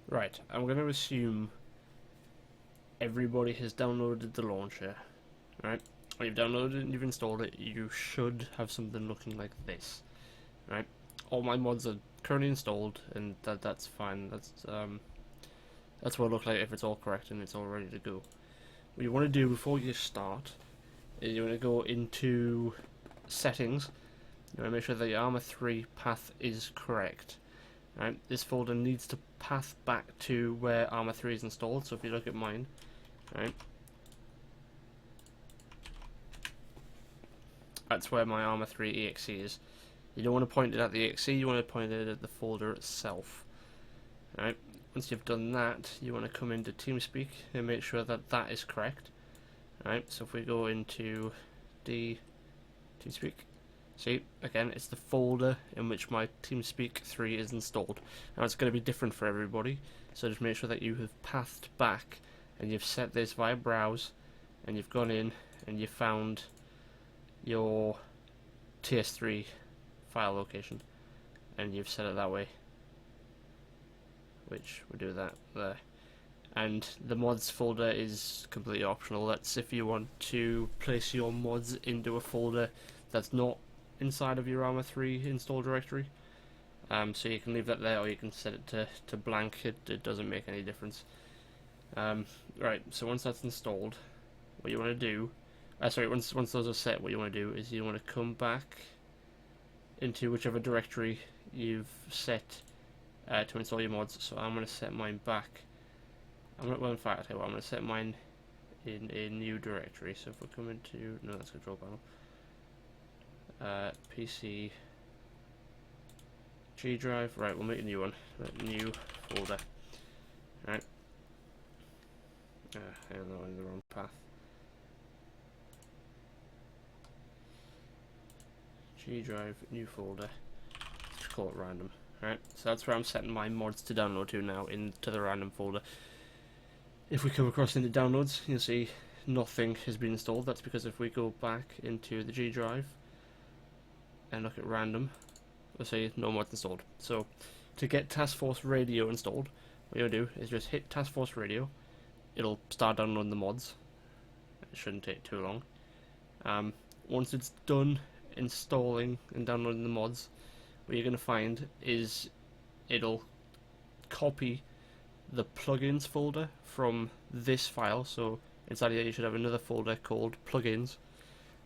Right, I'm going to assume everybody has downloaded the launcher, right? When you've downloaded it and you've installed it, you should have something looking like this, right? All my mods are currently installed, and that's fine. That's what it looks like if it's all correct and it's all ready to go. What you want to do before you start is you want to go into settings. You want to make sure that your Arma 3 path is correct. Right, this folder needs to path back to where Arma 3 is installed. So if you look at mine, right, that's where my Arma 3 exe is. You don't want to point it at the exe, you want to point it at the folder itself. Right, once you've done that, you want to come into TeamSpeak and make sure that that is correct. Right, so if we go into the TeamSpeak, see, again, it's the folder in which my TeamSpeak 3 is installed. Now it's going to be different for everybody, so just make sure that you have pathed back and you've set this via browse, and you've gone in and you found your TS3 file location, and you've set it that way, which we'll do that there. And the mods folder is completely optional. That's if you want to place your mods into a folder that's not inside of your Arma 3 install directory. So you can leave that there, or you can set it to blank. It doesn't make any difference. Right, so once that's installed, what you want to do, once those are set, what you want to do is you want to come back into whichever directory you've set to install your mods. So I'm going to set mine back. Well, in fact, I'm going to set mine in a new directory. So if we come into, no, that's control panel. PC, G drive, right, we'll make a new one, new folder, right, hang on, I'm in the wrong path, G drive, new folder, just call it random, right, so that's where I'm setting my mods to download to now, into the random folder. If we come across into downloads, you'll see nothing has been installed. That's because if we go back into the G drive and look at random, we'll see no mods installed. So to get Task Force Radio installed, what you'll do is just hit Task Force Radio. It'll start downloading the mods. It shouldn't take too long. Once it's done installing and downloading the mods, what you're going to find is it'll copy the plugins folder from this file. So inside here you should have another folder called plugins,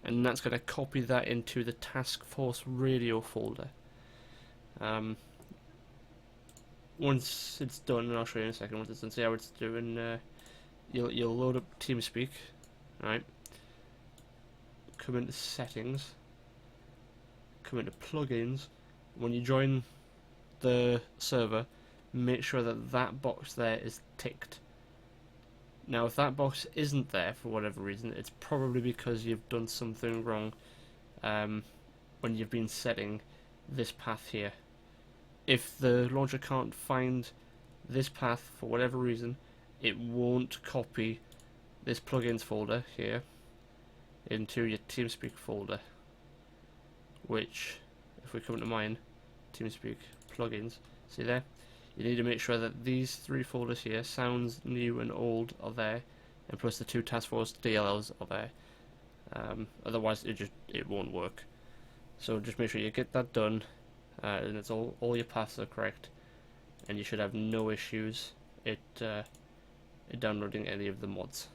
and that's going to copy that into the Task Force Radio folder. Once it's done, and I'll show you in a second, once it's done, see how it's doing, you'll load up TeamSpeak, right, come into settings, come into plugins. When you join the server, make sure that that box there is ticked. Now if that box isn't there for whatever reason, it's probably because you've done something wrong when you've been setting this path here. If the launcher can't find this path for whatever reason, it won't copy this plugins folder here into your TeamSpeak folder, which, if we come to mine, TeamSpeak plugins, see there? You need to make sure that these three folders here, sounds, new and old, are there, and plus the two Task Force DLLs are there. Otherwise it won't work. So just make sure you get that done, and it's all your paths are correct, and you should have no issues downloading any of the mods.